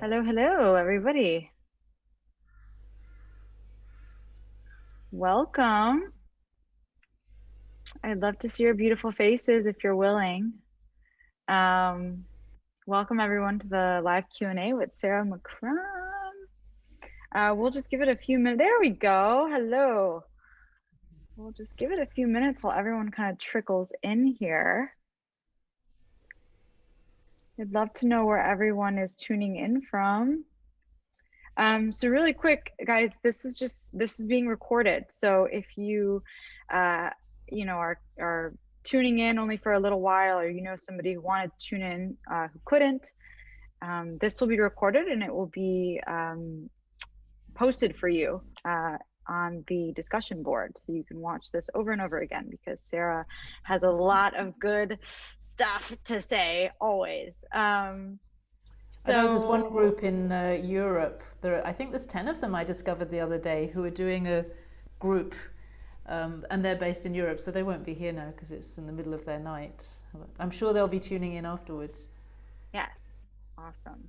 Hello, hello, everybody. Welcome. I'd love to see your beautiful faces if you're willing. Um, Welcome everyone to the live Q&A with Sarah McCrum. We'll just give it a few minutes. There we go. Hello. We'll just give it a few minutes while everyone kind of trickles in here. I'd love to know where everyone is tuning in from. So really quick, guys, this is being recorded. So if you, are tuning in only for a little while, or somebody who wanted to tune in who couldn't, this will be recorded and it will be posted for you on the discussion board, so you can watch this over and over again, because Sarah has a lot of good stuff to say always. I know there's one So group in Europe. I think there's 10 of them I discovered the other day who are doing a group, and they're based in Europe, so they won't be here now because it's in the middle of their night. I'm sure they'll be tuning in afterwards. yes, awesome.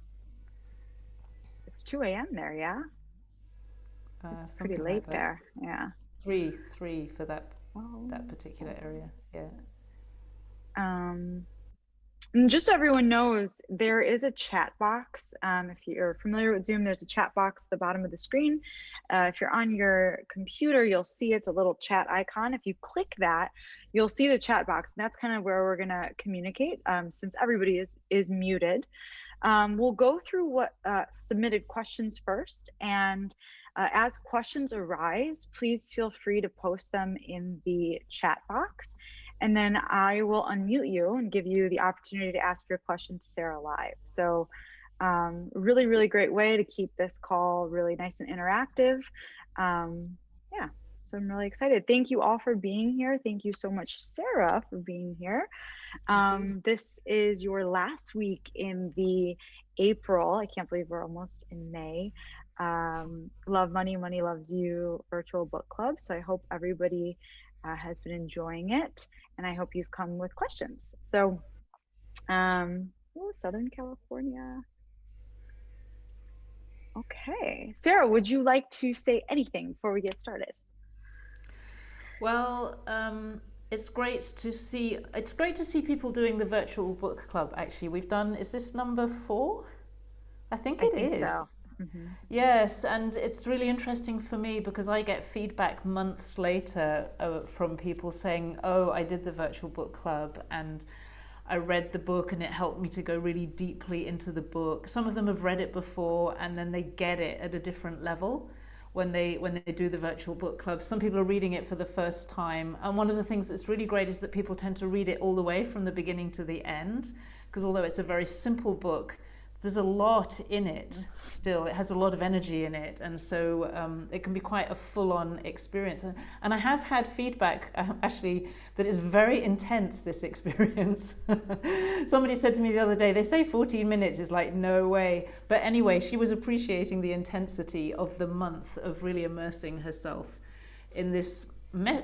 It's 2 a.m. there, yeah? It's pretty Something late like that. there, yeah. Three for that Oh, particular area. Yeah. and just so everyone knows, there is a chat box. If you're familiar with Zoom, there's a chat box at the bottom of the screen. If you're on your computer, you'll see it's a little chat icon. If you click that, you'll see the chat box, and that's kind of where we're gonna communicate, since everybody is muted. We'll go through what submitted questions first, and as questions arise, please feel free to post them in the chat box, and then I will unmute you and give you the opportunity to ask your question to Sarah live. So really, really great way to keep this call really nice and interactive. Yeah, so I'm really excited. Thank you all for being here. Thank you so much, Sarah, for being here. Thank you. This is your last week in the April, I can't believe we're almost in May, Love Money, Money Loves You virtual book club. So I hope everybody has been enjoying it, and I hope you've come with questions. So, Southern California. Okay. Sarah, would you like to say anything before we get started? Well, it's great to see. It's great to see people doing the virtual book club. Actually, we've done. Is this number 4? I think I it think so. is. Mm-hmm. Yes, and it's really interesting for me because I get feedback months later from people saying, "Oh, I did the virtual book club and I read the book and it helped me to go really deeply into the book." Some of them have read it before and then they get it at a different level when they do the virtual book club. Some people are reading it for the first time, and one of the things that's really great is that people tend to read it all the way from the beginning to the end, because although it's a very simple book, there's a lot in it still. It has a lot of energy in it, and so it can be quite a full-on experience. And I have had feedback actually that is very intense, this experience. Somebody said to me the other day, they say 14 minutes is like no way, but anyway, she was appreciating the intensity of the month of really immersing herself in this.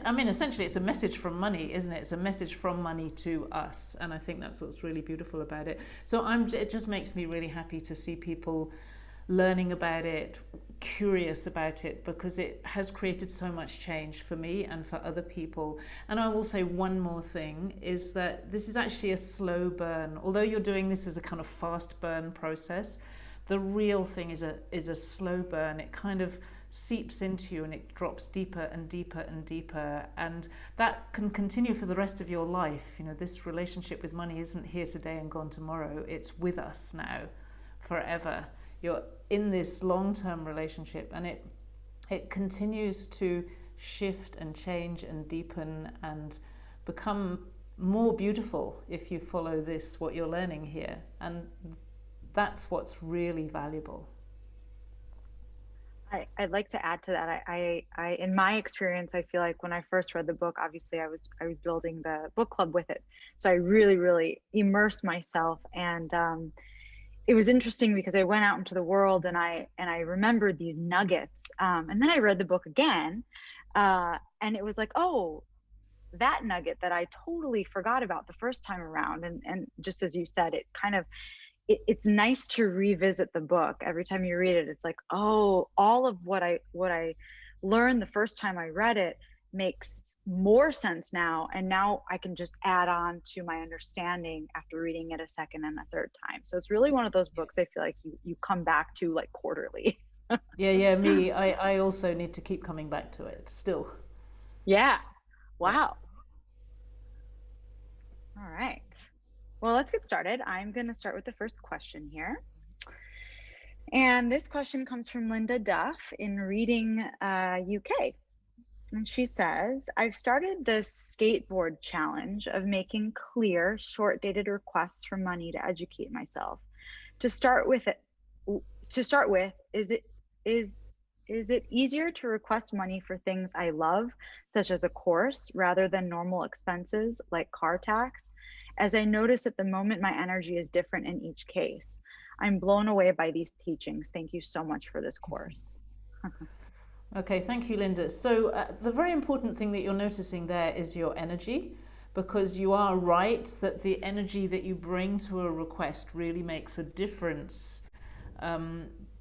I mean, essentially, it's a message from money, isn't it? It's a message from money to us, and I think that's what's really beautiful about it. So it just makes me really happy to see people learning about it, curious about it, because it has created so much change for me and for other people. And I will say one more thing, is that this is actually a slow burn. Although you're doing this as a kind of fast burn process, the real thing is a slow burn. It kind of seeps into you and it drops deeper and deeper and deeper, and that can continue for the rest of your life. You know, this relationship with money isn't here today and gone tomorrow. It's with us now forever. You're in this long-term relationship, and it continues to shift and change and deepen and become more beautiful if you follow this, what you're learning here, and that's what's really valuable. I'd like to add to that. In my experience, I feel like when I first read the book, obviously I was building the book club with it, so I really, really immersed myself, and it was interesting because I went out into the world and I remembered these nuggets, and then I read the book again, and it was like, oh, that nugget that I totally forgot about the first time around, and just as you said, it kind of it's nice to revisit the book every time you read it. It's like, oh, all of what I learned the first time I read it makes more sense now, and now I can just add on to my understanding after reading it a second and a third time. So it's really one of those books I feel like you come back to like quarterly. Yeah, yeah, me. I also need to keep coming back to it still. Yeah. Yeah. Wow. All right. Well, let's get started. I'm going to start with the first question here. And this question comes from Linda Duff in Reading UK. And she says, I've started this skateboard challenge of making clear, short dated requests for money to educate myself. To start with, is is it easier to request money for things I love, such as a course, rather than normal expenses like car tax? As I notice at the moment, my energy is different in each case. I'm blown away by these teachings. Thank you so much for this course. Okay, thank you, Linda. So, the very important thing that you're noticing there is your energy, because you are right that the energy that you bring to a request really makes a difference,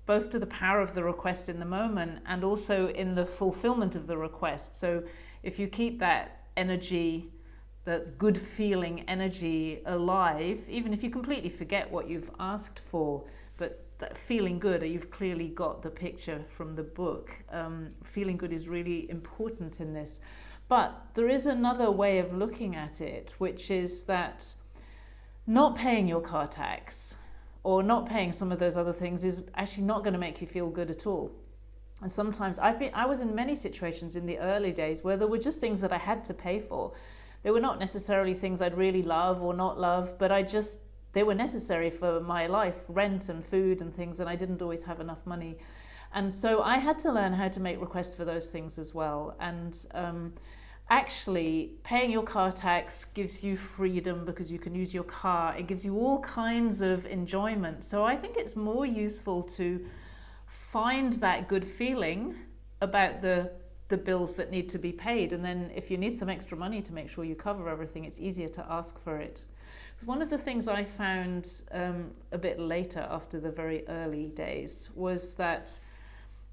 both to the power of the request in the moment and also in the fulfillment of the request. So, if you keep that energy, that good feeling energy alive, even if you completely forget what you've asked for, but that feeling good, you've clearly got the picture from the book. Feeling good is really important in this. But there is another way of looking at it, which is that not paying your car tax or not paying some of those other things is actually not going to make you feel good at all. And sometimes I was in many situations in the early days where there were just things that I had to pay for. They were not necessarily things I'd really love or not love, but they were necessary for my life, rent and food and things, and I didn't always have enough money. And so I had to learn how to make requests for those things as well. And actually, paying your car tax gives you freedom because you can use your car. It gives you all kinds of enjoyment. So I think it's more useful to find that good feeling about the bills that need to be paid. And then if you need some extra money to make sure you cover everything, it's easier to ask for it. One of the things I found a bit later, after the very early days, was that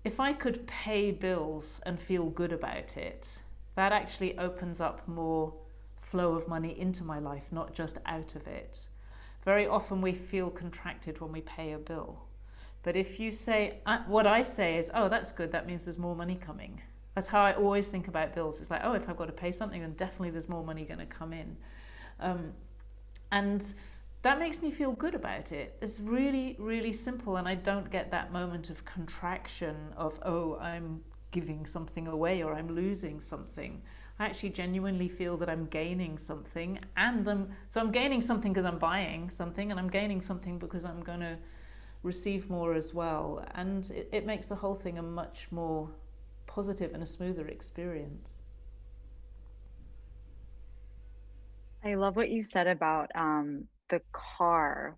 if I could pay bills and feel good about it, that actually opens up more flow of money into my life, not just out of it. Very often we feel contracted when we pay a bill. But if you say, what I say is, oh, that's good, that means there's more money coming. That's how I always think about bills. It's like, oh, if I've got to pay something, then definitely there's more money going to come in. And that makes me feel good about it. It's really, really simple, and I don't get that moment of contraction of, oh, I'm giving something away or I'm losing something. I actually genuinely feel that I'm gaining something, and I'm gaining something because I'm buying something, and I'm gaining something because I'm going to receive more as well. And it makes the whole thing a much more positive and a smoother experience. I love what you said about the car.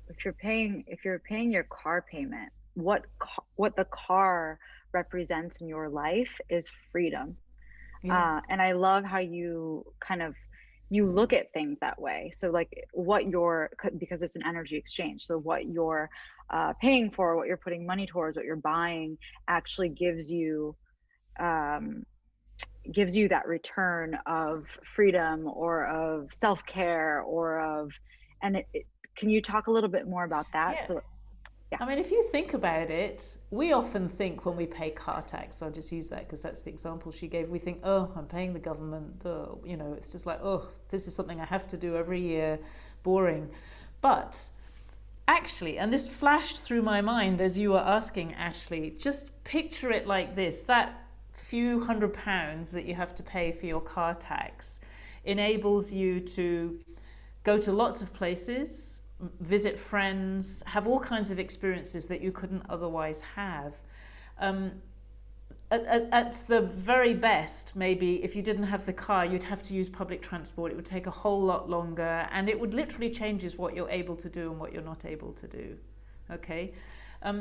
If you're paying your car payment, what the car represents in your life is freedom. Yeah. And I love how you kind of you look at things that way. So like because it's an energy exchange. So what you're paying for, what you're putting money towards, what you're buying actually um, gives you that return of freedom or of self-care or of and can you talk a little bit more about that? Yeah. So yeah. I mean, if you think about it, we often think when we pay car tax, I'll just use that because that's the example she gave, we think, oh, I'm paying the government, it's just like, oh, this is something I have to do every year, boring. But actually, and this flashed through my mind as you were asking, Ashley, just picture it like this, that few £100 that you have to pay for your car tax enables you to go to lots of places, visit friends, have all kinds of experiences that you couldn't otherwise have. At the very best, maybe if you didn't have the car, you'd have to use public transport. It would take a whole lot longer, and it would literally changes what you're able to do and what you're not able to do. Okay,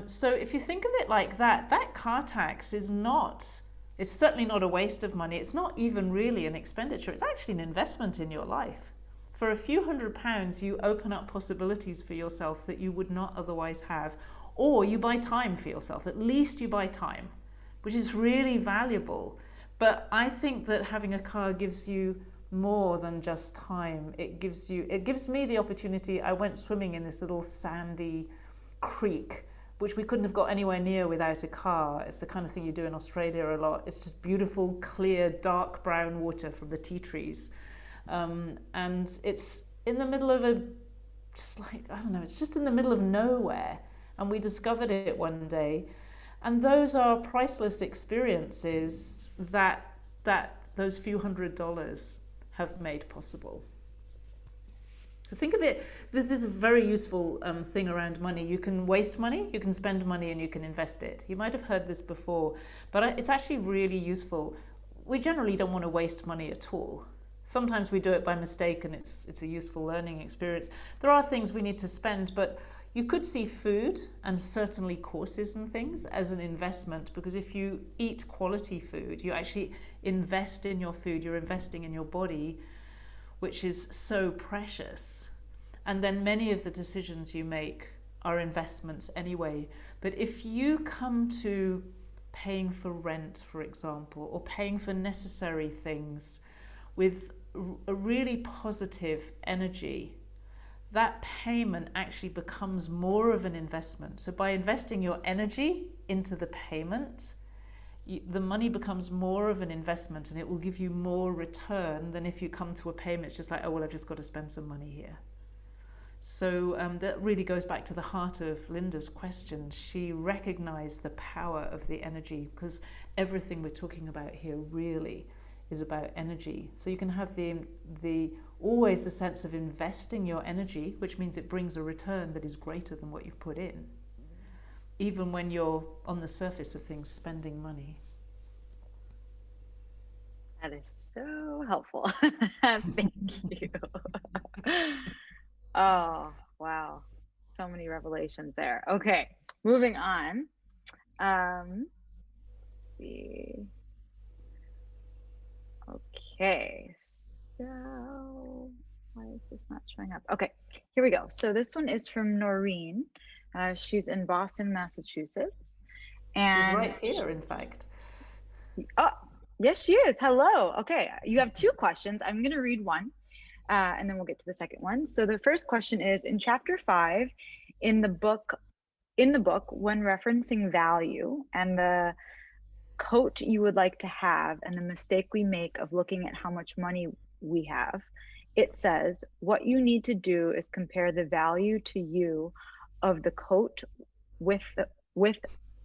so if you think of it like that, that car tax it's certainly not a waste of money. It's not even really an expenditure. It's actually an investment in your life. For a few £100s, you open up possibilities for yourself that you would not otherwise have. Or you buy time for yourself. At least you buy time, which is really valuable. But I think that having a car gives you more than just time. It gives me the opportunity. I went swimming in this little sandy creek, which we couldn't have got anywhere near without a car. It's the kind of thing you do in Australia a lot. It's just beautiful, clear, dark brown water from the tea trees. And it's in the middle of it's just in the middle of nowhere. And we discovered it one day. And those are priceless experiences that those few $100s have made possible. So think of it, this is a very useful thing around money. You can waste money, you can spend money, and you can invest it. You might have heard this before, but it's actually really useful. We generally don't want to waste money at all. Sometimes we do it by mistake and it's a useful learning experience. There are things we need to spend, but you could see food and certainly courses and things as an investment, because if you eat quality food, you actually invest in your food, you're investing in your body, which is so precious. And then many of the decisions you make are investments anyway. But if you come to paying for rent, for example, or paying for necessary things with a really positive energy, that payment actually becomes more of an investment. So by investing your energy into the payment, the money becomes more of an investment, and it will give you more return than if you come to a payment. It's just like, oh, well, I've just got to spend some money here. So that really goes back to the heart of Linda's question. She recognized the power of the energy, because everything we're talking about here really is about energy. So you can have always the sense of investing your energy, which means it brings a return that is greater than what you've put in, even when you're on the surface of things spending money. That is so helpful. Thank you. Oh, wow. So many revelations there. Okay, moving on. Let's see. Okay, so why is this not showing up? Okay, here we go. So this one is from Noreen. She's in Boston, Massachusetts. And she's right here, in fact. Oh, yes, she is. Hello. Okay, you have two questions. I'm going to read one, and then we'll get to the second one. So the first question is, in chapter 5, in the book, when referencing value and the coat you would like to have and the mistake we make of looking at how much money we have, it says what you need to do is compare the value to you of the coat with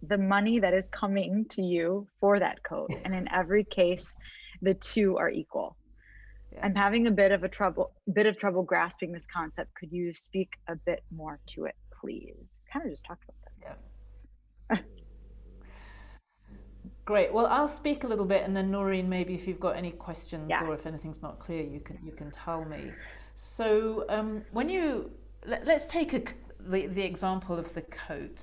the money that is coming to you for that coat, and in every case the two are equal. Yeah. I'm having a bit of trouble grasping this concept. Could you speak a bit more to it, please? Kind of just talked about this. Yeah. Great. Well, I'll speak a little bit, and then Noreen, maybe if you've got any questions, yes, or if anything's not clear, you can tell me. So let's take the example of the coat.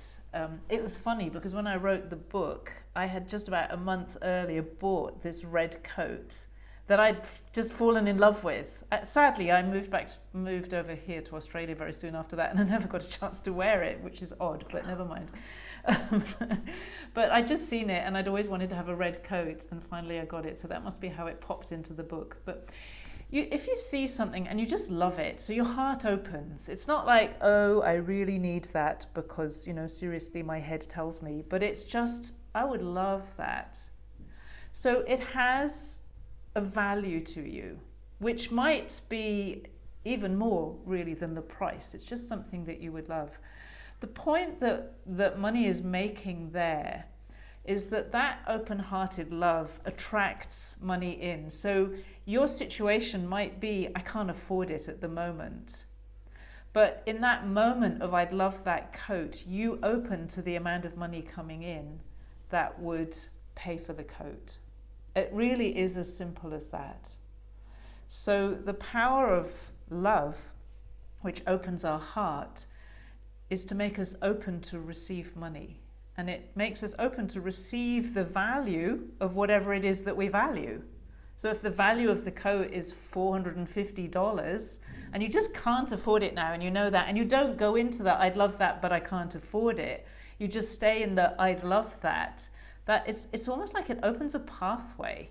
It was funny because when I wrote the book, I had just about a month earlier bought this red coat that I'd just fallen in love with. Sadly, I moved over here to Australia very soon after that, and I never got a chance to wear it, which is odd, but never mind. But I'd just seen it, and I'd always wanted to have a red coat, and finally I got it. So that must be how it popped into the book. But if you see something and you just love it, so your heart opens. It's not like, oh, I really need that because, seriously, my head tells me. But it's just, I would love that. So it has a value to you, which might be even more really than the price. It's just something that you would love. The point that money is making there is that open-hearted love attracts money in. So your situation might be, I can't afford it at the moment. But in that moment of I'd love that coat, you open to the amount of money coming in that would pay for the coat. It really is as simple as that. So the power of love, which opens our heart, is to make us open to receive money. And it makes us open to receive the value of whatever it is that we value. So if the value of the coat is $450 and you just can't afford it now, and you know that, and you don't go into that, I'd love that, but I can't afford it. You just stay in the I'd love that. It's almost like it opens a pathway.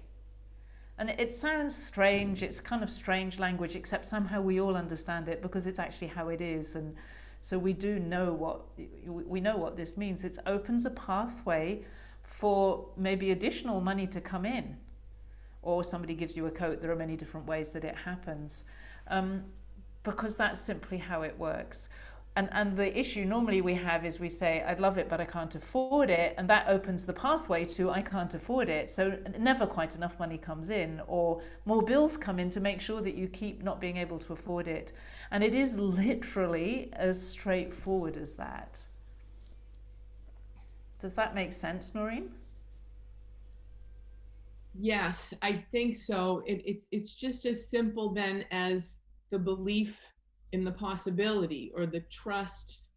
And it sounds strange, it's kind of strange language, except somehow we all understand it because it's actually how it is. And so we do know what this means. It opens a pathway for maybe additional money to come in, or somebody gives you a coat. There are many different ways that it happens, because that's simply how it works. And the issue normally we have is we say, I'd love it, but I can't afford it. And that opens the pathway to, I can't afford it. So never quite enough money comes in, or more bills come in to make sure that you keep not being able to afford it. And it is literally as straightforward as that. Does that make sense, Noreen? Yes, I think so. It's just as simple then as the belief in the possibility or the trust.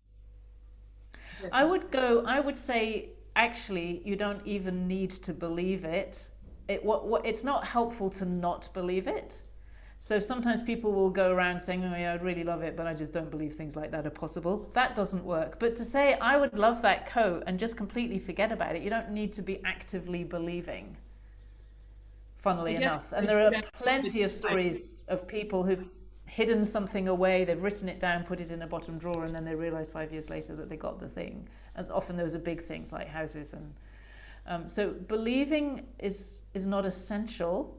I would say, actually, you don't even need to believe it. It's not helpful to not believe it. So sometimes people will go around saying, oh yeah, I'd really love it, but I just don't believe things like that are possible. That doesn't work. But to say, I would love that coat and just completely forget about it, you don't need to be actively believing, funnily enough. And there are plenty of stories of people who've hidden something away, they've written it down, put it in a bottom drawer, and then they realize 5 years later that they got the thing. And often those are big things like houses. And so believing is not essential,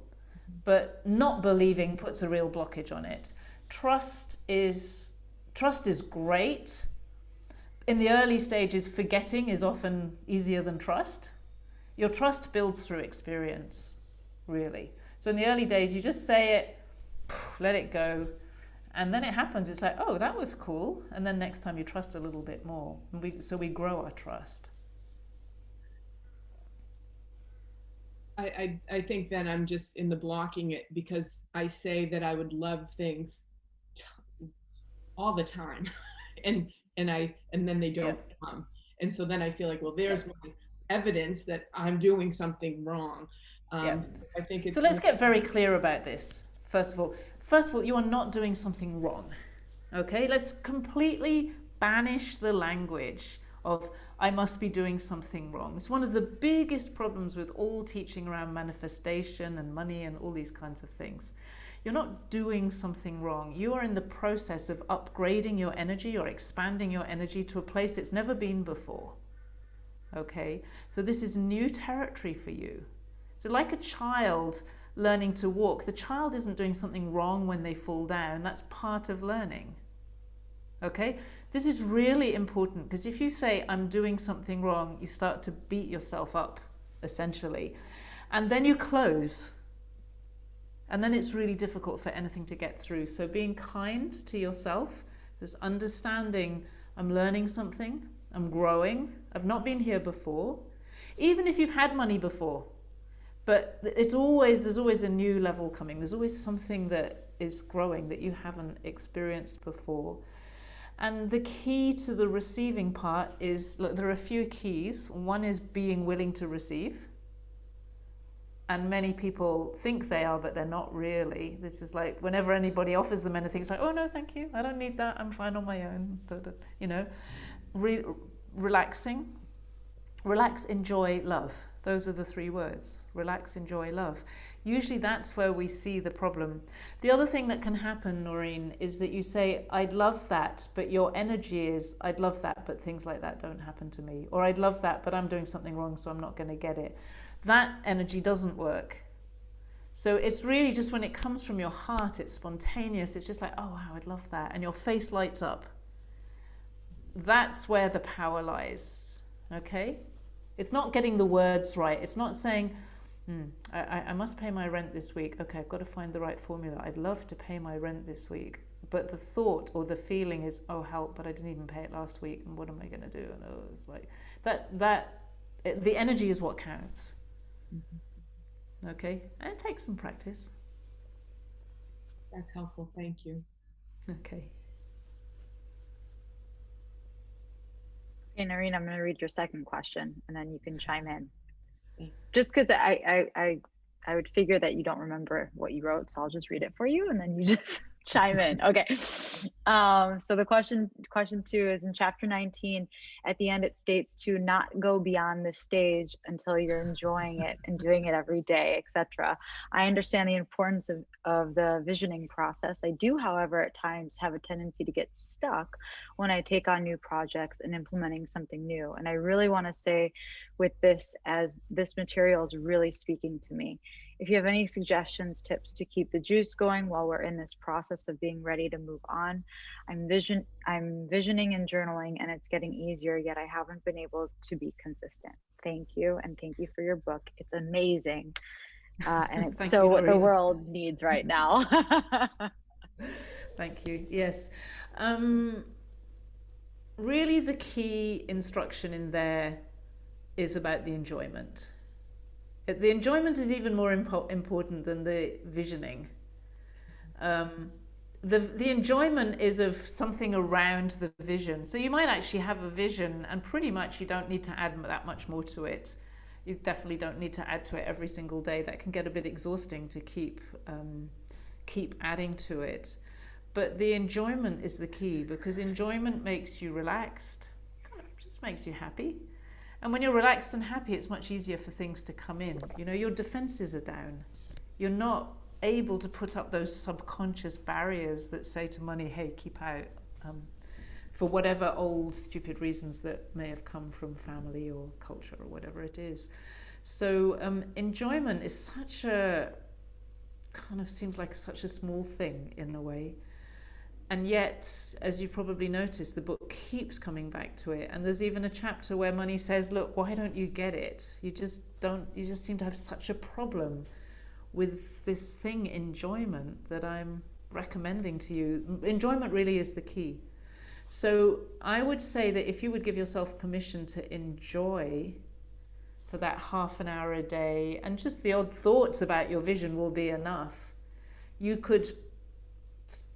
but not believing puts a real blockage on it. Trust is great. In the early stages, forgetting is often easier than trust. Your trust builds through experience, really. So in the early days, you just say it, let it go, and then it happens. It's like, oh, that was cool. And then next time you trust a little bit more. And so we grow our trust. I think then I'm just in the blocking it because I say that I would love things all the time, and then they don't come, and so then I feel like, well, there's my evidence that I'm doing something wrong. So I think it's so let's get very clear about this. First of all, you are not doing something wrong. Okay, let's completely banish the language of I must be doing something wrong. It's one of the biggest problems with all teaching around manifestation and money and all these kinds of things. You're not doing something wrong. You are in the process of upgrading your energy or expanding your energy to a place it's never been before. Okay, so this is new territory for you. So like a child learning to walk, the child isn't doing something wrong when they fall down. That's part of learning. Okay, this is really important, because if you say I'm doing something wrong, you start to beat yourself up, essentially, and then you close, and then it's really difficult for anything to get through. So being kind to yourself, just understanding I'm learning something, I'm growing, I've not been here before, even if you've had money before, but there's always a new level coming. There's always something that is growing that you haven't experienced before. And the key to the receiving part is, look, there are a few keys. One is being willing to receive. And many people think they are, but they're not really. This is like whenever anybody offers them anything, it's like, oh no, thank you. I don't need that. I'm fine on my own. You know, relaxing. Relax, enjoy, love. Those are the 3 words. Relax, enjoy, love. Usually that's where we see the problem. The other thing that can happen, Noreen, is that you say, I'd love that, but your energy is, I'd love that, but things like that don't happen to me. Or I'd love that, but I'm doing something wrong, so I'm not going to get it. That energy doesn't work. So it's really just when it comes from your heart, it's spontaneous. It's just like, oh, wow, I'd love that. And your face lights up. That's where the power lies. Okay? It's not getting the words right. It's not saying, I must pay my rent this week. Okay, I've got to find the right formula. I'd love to pay my rent this week. But the thought or the feeling is, oh, help, but I didn't even pay it last week. And what am I going to do? And it's like the energy is what counts. Mm-hmm. Okay? And it takes some practice. That's helpful. Thank you. Okay. Okay, Noreen, I'm going to read your second question, and then you can chime in. Thanks. Just because I I would figure that you don't remember what you wrote, so I'll just read it for you and then you just chime in. Okay. So the question 2 is in chapter 19. At the end, it states to not go beyond this stage until you're enjoying it and doing it every day, etc. I understand the importance of the visioning process. I do, however, at times have a tendency to get stuck when I take on new projects and implementing something new. And I really want to say with this, as this material is really speaking to me. If you have any suggestions, tips to keep the juice going while we're in this process of being ready to move on, I'm visioning and journaling, and it's getting easier, yet I haven't been able to be consistent. Thank you, and thank you for your book. It's amazing, and it's so what the world needs right now. Thank you. Yes. Really, the key instruction in there is about the enjoyment. The enjoyment is even more important than the visioning. The enjoyment is of something around the vision. So you might actually have a vision and pretty much you don't need to add that much more to it. You definitely don't need to add to it every single day. That can get a bit exhausting to keep adding to it. But the enjoyment is the key, because enjoyment makes you relaxed, just makes you happy. And when you're relaxed and happy, it's much easier for things to come in. You know, your defenses are down. You're not able to put up those subconscious barriers that say to money, hey, keep out, for whatever old stupid reasons that may have come from family or culture or whatever it is. So enjoyment is such a, kind of seems like such a small thing in a way. And yet, as you probably noticed, the book keeps coming back to it. And there's even a chapter where money says, look, why don't you get it? You just seem to have such a problem with this thing, enjoyment, that I'm recommending to you. Enjoyment really is the key. So I would say that if you would give yourself permission to enjoy for that half an hour a day, and just the odd thoughts about your vision will be enough. You could,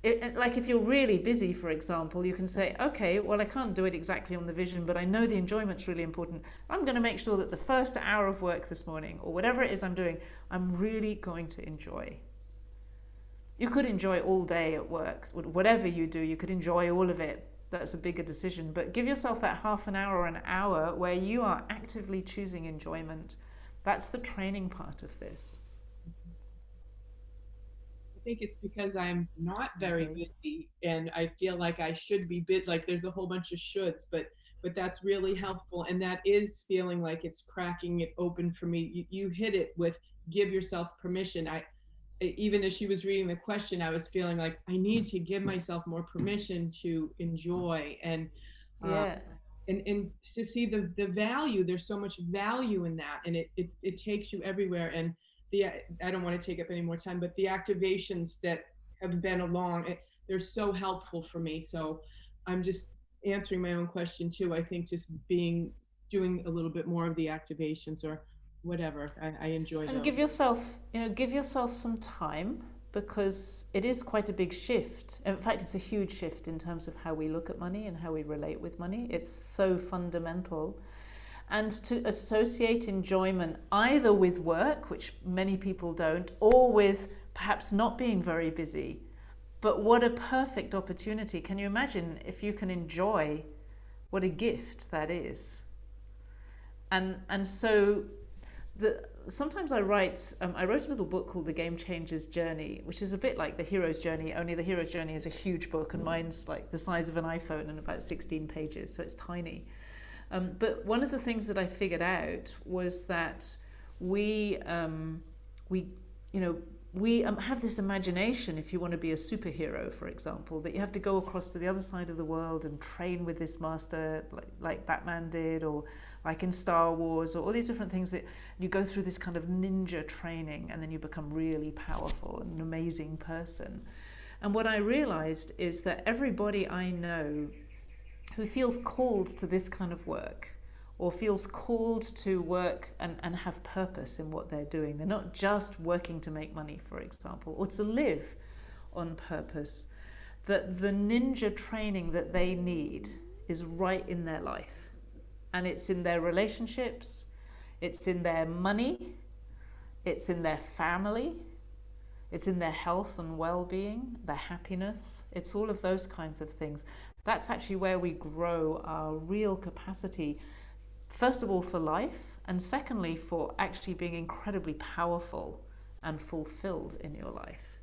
like if you're really busy, for example, you can say, okay, well, I can't do it exactly on the vision, but I know the enjoyment's really important. I'm going to make sure that the first hour of work this morning, or whatever it is I'm doing, I'm really going to enjoy. You could enjoy all day at work. Whatever you do, you could enjoy all of it. That's a bigger decision. But give yourself that half an hour or an hour where you are actively choosing enjoyment. That's the training part of this. I think it's because I'm not very busy and I feel like I should be bit, like there's a whole bunch of shoulds, but that's really helpful. And that is feeling like it's cracking it open for me. You hit it with give yourself permission. Even as she was reading the question, I was feeling like I need to give myself more permission to enjoy and to see the value. There's so much value in that, and it takes you everywhere. And I don't want to take up any more time, but the activations that have been along, they're so helpful for me. So I'm just answering my own question too. I think just doing a little bit more of the activations or whatever. I enjoy those. And give yourself some time, because it is quite a big shift. In fact, it's a huge shift in terms of how we look at money and how we relate with money. It's so fundamental. And to associate enjoyment either with work, which many people don't, or with perhaps not being very busy. But what a perfect opportunity. Can you imagine if you can enjoy, what a gift that is? And so sometimes I wrote a little book called The Game Changer's Journey, which is a bit like The Hero's Journey, only The Hero's Journey is a huge book and mine's like the size of an iPhone and about 16 pages, so it's tiny. But one of the things that I figured out was that we have this imagination, if you want to be a superhero, for example, that you have to go across to the other side of the world and train with this master like Batman did, or like in Star Wars, or all these different things that you go through this kind of ninja training and then you become really powerful and an amazing person. And what I realized is that everybody I know who feels called to this kind of work, or feels called to work and have purpose in what they're doing. They're not just working to make money, for example, or to live on purpose. That the ninja training that they need is right in their life. And it's in their relationships, it's in their money, it's in their family, it's in their health and well-being, their happiness. It's all of those kinds of things. That's actually where we grow our real capacity, first of all for life, and secondly for actually being incredibly powerful and fulfilled in your life.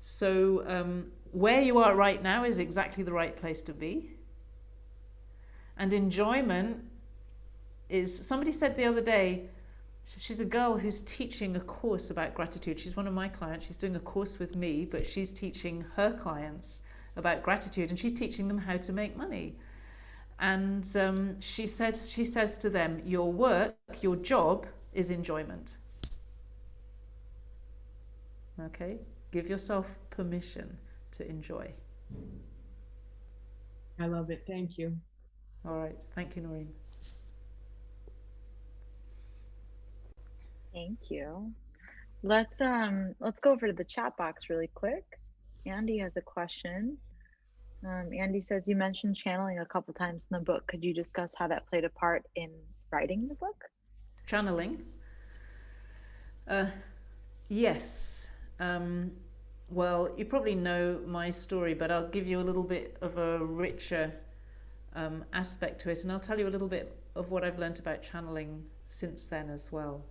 So where you are right now is exactly the right place to be. And enjoyment is, somebody said the other day, she's a girl who's teaching a course about gratitude. She's one of my clients. She's doing a course with me, but she's teaching her clients about gratitude, and she's teaching them how to make money. And she says to them, your work, your job is enjoyment. Okay? Give yourself permission to enjoy. I love it. Thank you. All right. Thank you, Noreen. Thank you. Let's go over to the chat box really quick. Andy has a question. Andy says, you mentioned channeling a couple times in the book. Could you discuss how that played a part in writing the book? Channeling? Yes. Well, you probably know my story, but I'll give you a little bit of a richer aspect to it, and I'll tell you a little bit of what I've learned about channeling since then as well.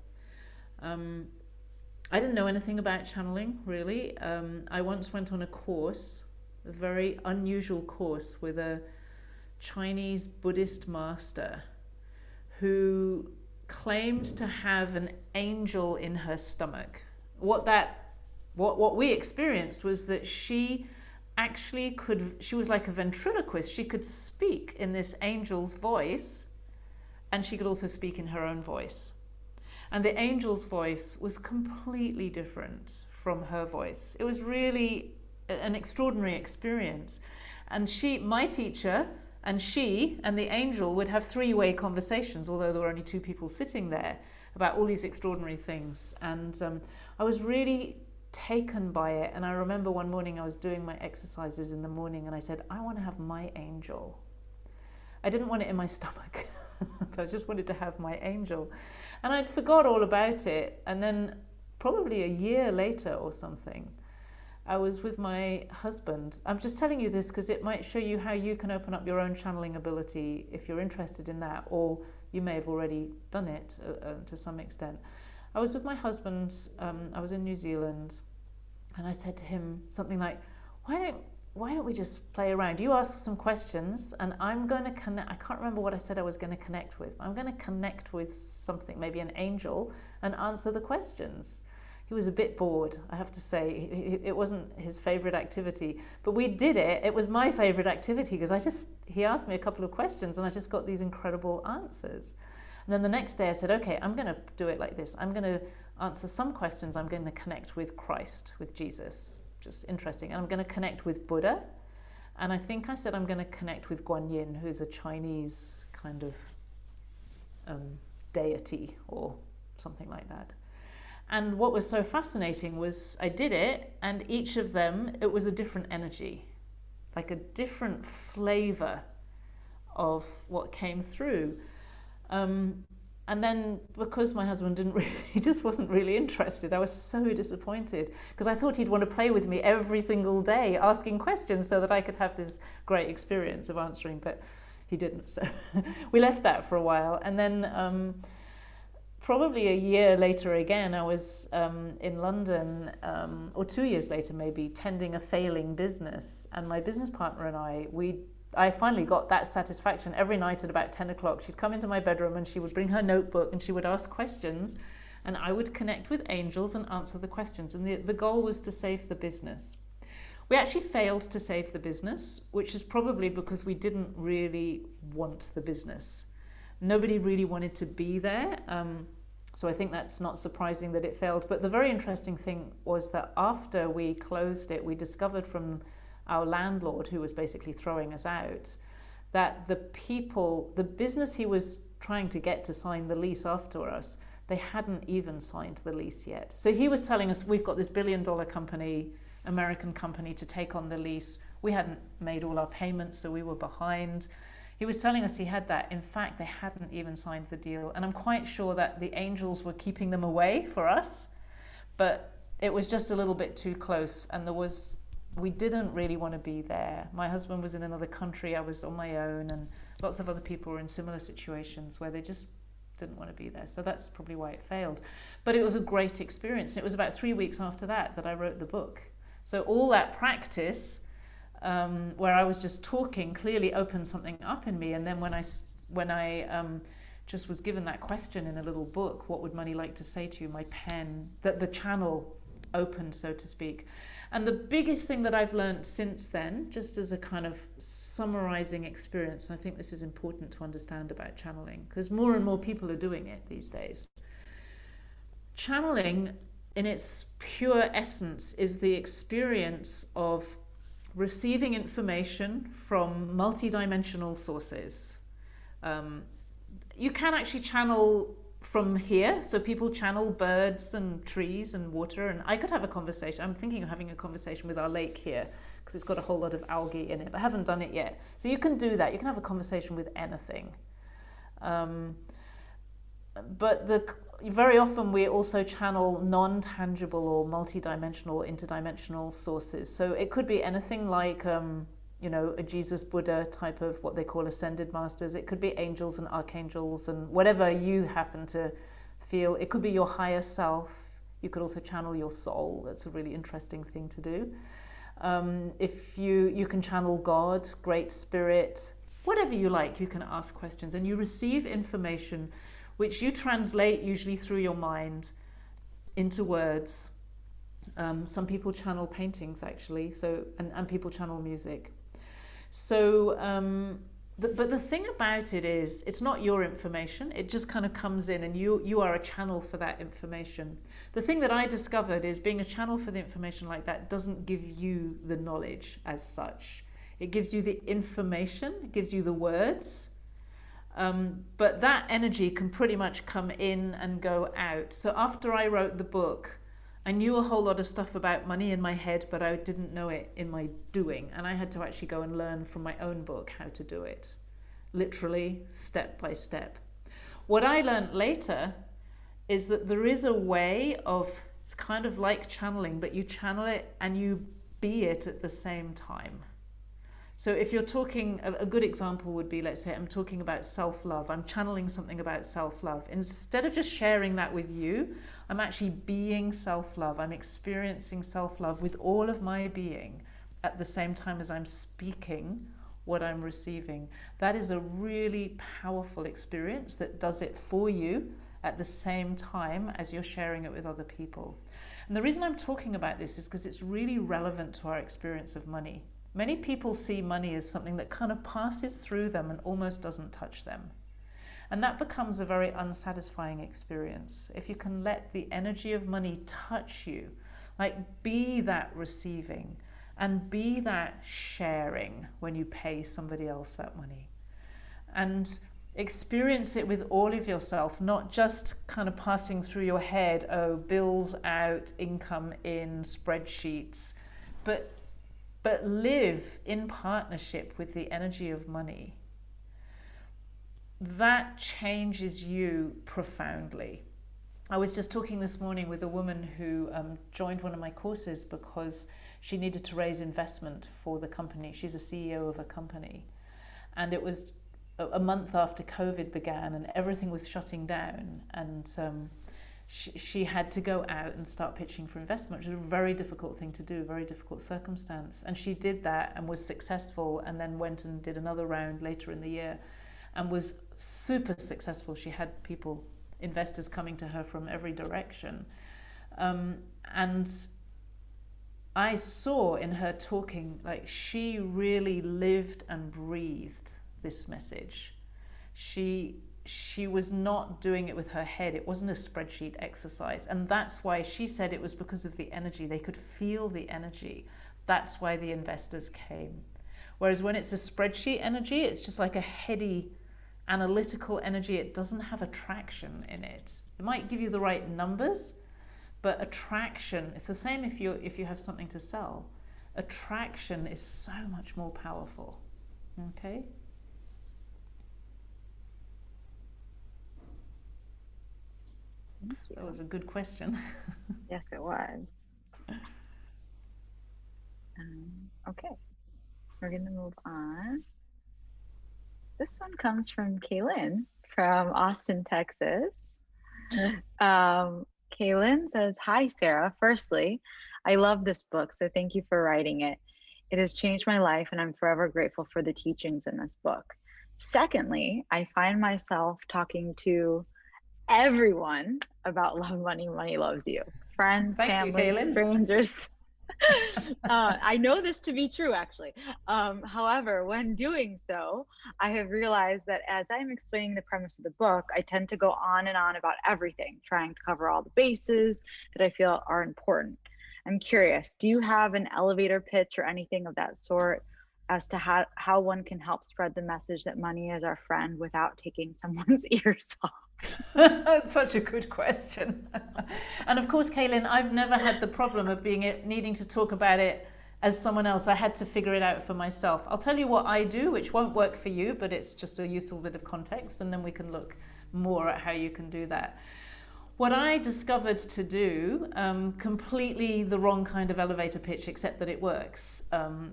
I didn't know anything about channeling, really. I once went on a course, a very unusual course, with a Chinese Buddhist master who claimed to have an angel in her stomach. What we experienced was that she actually she was like a ventriloquist. She could speak in this angel's voice, and she could also speak in her own voice. And the angel's voice was completely different from her voice. It was really an extraordinary experience. And my teacher, and she and the angel would have three-way conversations, although there were only two people sitting there, about all these extraordinary things. And I was really taken by it. And I remember one morning I was doing my exercises in the morning, and I said, I want to have my angel. I didn't want it in my stomach. I just wanted to have my angel. And I forgot all about it. And then probably a year later or something, I was with my husband. I'm just telling you this because it might show you how you can open up your own channeling ability if you're interested in that, or you may have already done it to some extent. I was with my husband, I was in New Zealand, and I said to him something like, why don't we just play around? You ask some questions, and I'm going to connect. I can't remember what I said I was going to connect with. I'm going to connect with something, maybe an angel, and answer the questions. He was a bit bored, I have to say. It wasn't his favorite activity, but we did it. It was my favorite activity because he asked me a couple of questions, and I just got these incredible answers. And then the next day I said, okay, I'm going to do it like this. I'm going to answer some questions. I'm going to connect with Christ, with Jesus. Just interesting. And I'm going to connect with Buddha. And I think I said I'm going to connect with Guan Yin, who's a Chinese kind of deity or something like that. And what was so fascinating was I did it, and each of them, it was a different energy, like a different flavor of what came through. And then because my husband he just wasn't really interested, I was so disappointed because I thought he'd want to play with me every single day, asking questions so that I could have this great experience of answering, but he didn't. So we left that for a while. And then probably a year later again, I was in London, or 2 years later maybe, tending a failing business. And my business partner and I finally got that satisfaction. Every night at about 10 o'clock, she'd come into my bedroom and she would bring her notebook and she would ask questions, and I would connect with angels and answer the questions. And the goal was to save the business. We actually failed to save the business, which is probably because we didn't really want the business. Nobody really wanted to be there. So I think that's not surprising that it failed. But the very interesting thing was that after we closed it, we discovered from our landlord, who was basically throwing us out, that the business he was trying to get to sign the lease after us, they hadn't even signed the lease yet. So he was telling us, we've got this $1 billion company, American company, to take on the lease. We hadn't made all our payments, so we were behind. He was telling us he had that. In fact, they hadn't even signed the deal. And I'm quite sure that the angels were keeping them away for us, but it was just a little bit too close. And we didn't really want to be there. My husband was in another country. I was on my own, and lots of other people were in similar situations where they just didn't want to be there. So that's probably why it failed. But it was a great experience. And it was about 3 weeks after that I wrote the book. So all that practice, where I was just talking, clearly opened something up in me. And then when I just was given that question in a little book, what would money like to say to you? My pen, that the channel opened, so to speak. And the biggest thing that I've learned since then, just as a kind of summarizing experience, and I think this is important to understand about channeling, because more and more people are doing it these days. Channeling, in its pure essence, is the experience of receiving information from multidimensional sources. You can actually channel from here, so people channel birds and trees and water, and I could have a conversation. I'm thinking of having a conversation with our lake here because it's got a whole lot of algae in it, but I haven't done it yet. So you can do that. You can have a conversation with anything. But very often we also channel non-tangible or multi-dimensional or interdimensional sources. So it could be anything like a Jesus, Buddha type of what they call ascended masters. It could be angels and archangels and whatever you happen to feel. It could be your higher self. You could also channel your soul. That's a really interesting thing to do. If you can channel God, Great Spirit, whatever you like, you can ask questions and you receive information which you translate usually through your mind into words. Some people channel paintings actually, and people channel music. So, but the thing about it is, it's not your information. It just kind of comes in, and you are a channel for that information. The thing that I discovered is being a channel for the information like that doesn't give you the knowledge as such. It gives you the information, it gives you the words, but that energy can pretty much come in and go out. So after I wrote the book, I knew a whole lot of stuff about money in my head, but I didn't know it in my doing. And I had to actually go and learn from my own book how to do it, literally step by step. What I learned later is that there is a way of, it's kind of like channeling, but you channel it and you be it at the same time. So if you're talking, a good example would be, let's say I'm talking about self-love. I'm channeling something about self-love. Instead of just sharing that with you, I'm actually being self-love. I'm experiencing self-love with all of my being at the same time as I'm speaking what I'm receiving. That is a really powerful experience that does it for you at the same time as you're sharing it with other people. And the reason I'm talking about this is because it's really relevant to our experience of money. Many people see money as something that kind of passes through them and almost doesn't touch them. And that becomes a very unsatisfying experience. If you can let the energy of money touch you, like be that receiving and be that sharing when you pay somebody else that money. And experience it with all of yourself, not just kind of passing through your head, oh, bills out, income in, spreadsheets, but live in partnership with the energy of money. That changes you profoundly. I was just talking this morning with a woman who joined one of my courses because she needed to raise investment for the company. She's a CEO of a company. And it was a month after COVID began and everything was shutting down. And she had to go out and start pitching for investment, which was a very difficult thing to do, a very difficult circumstance. And she did that and was successful, and then went and did another round later in the year and was super successful. She had investors coming to her from every direction. And I saw in her talking, like she really lived and breathed this message. She was not doing it with her head. It wasn't a spreadsheet exercise. And that's why she said it was because of the energy. They could feel the energy. That's why the investors came. Whereas when it's a spreadsheet energy, it's just like a heady, analytical energy. It doesn't have attraction in it. It might give you the right numbers, but attraction, it's the same if you have something to sell. Attraction is so much more powerful. Okay? Thank That you. was a good question. Yes, it was. Okay, we're going to move on. This one comes from Kaylin from Austin, Texas. Kaylin says, "Hi, Sarah. Firstly, I love this book, so thank you for writing it. It has changed my life, and I'm forever grateful for the teachings in this book. Secondly, I find myself talking to everyone about love money, money loves you. Friends, Thank you, family, Kaylin. strangers." I know this to be true, actually. However, when doing so, I have realized that as I'm explaining the premise of the book, I tend to go on and on about everything, trying to cover all the bases that I feel are important. I'm curious, do you have an elevator pitch or anything of that sort as to how one can help spread the message that money is our friend without taking someone's ears off? That's such a good question. And of course, Kaylin, I've never had the problem of needing to talk about it as someone else. I had to figure it out for myself. I'll tell you what I do, which won't work for you, but it's just a useful bit of context, and then we can look more at how you can do that. What I discovered to do, completely the wrong kind of elevator pitch, except that it works.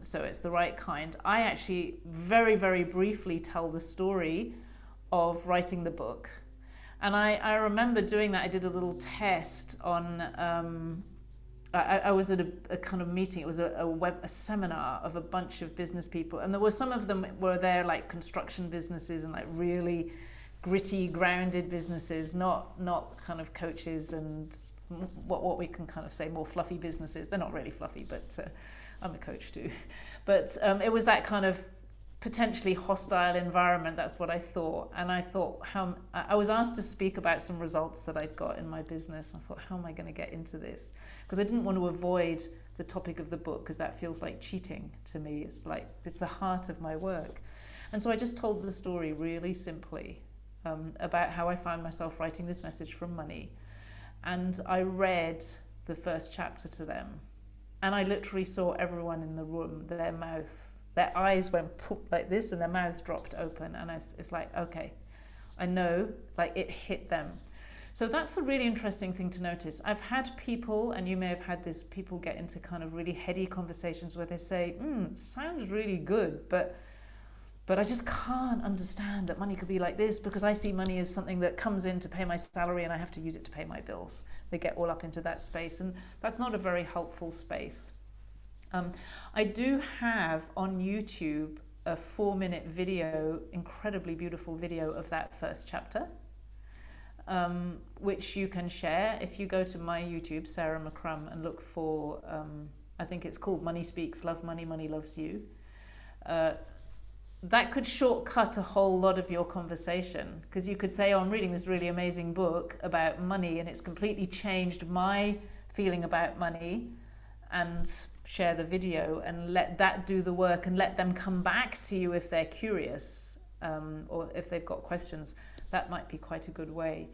So it's the right kind. I actually very, very briefly tell the story of writing the book. And I remember doing that. I did a little test on, I was at a kind of meeting. It was a seminar of a bunch of business people. And there were some of them were there like construction businesses and like really gritty, grounded businesses, not kind of coaches and what we can kind of say more fluffy businesses. They're not really fluffy, but I'm a coach too. But it was that kind of potentially hostile environment. That's what I thought. And I thought, I was asked to speak about some results that I'd got in my business. I thought, how am I going to get into this? Because I didn't want to avoid the topic of the book, because that feels like cheating to me. It's like, it's the heart of my work. And so I just told the story really simply, about how I found myself writing this message from money. And I read the first chapter to them. And I literally saw everyone in the room, their eyes went like this and their mouths dropped open. And it's like, okay, I know, like it hit them. So that's a really interesting thing to notice. I've had people, and you may have had this, people get into kind of really heady conversations where they say, sounds really good, but I just can't understand that money could be like this, because I see money as something that comes in to pay my salary and I have to use it to pay my bills. They get all up into that space, and that's not a very helpful space. I do have on YouTube a 4-minute video, incredibly beautiful video of that first chapter, which you can share if you go to my YouTube, Sarah McCrum, and look for, I think it's called Money Speaks, Love Money, Money Loves You. That could shortcut a whole lot of your conversation, because you could say, oh, I'm reading this really amazing book about money and it's completely changed my feeling about money, and share the video and let that do the work and let them come back to you if they're curious, or if they've got questions. That might be quite a good way.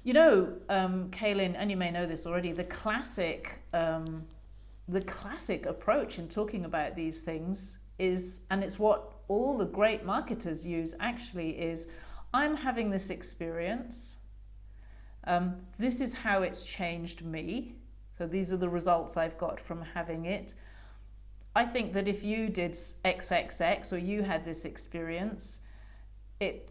You know, Kaylin, and you may know this already, the classic approach in talking about these things is, and it's what all the great marketers use actually, is I'm having this experience. This is how it's changed me. So these are the results I've got from having it. I think that if you did XXX, or you had this experience, it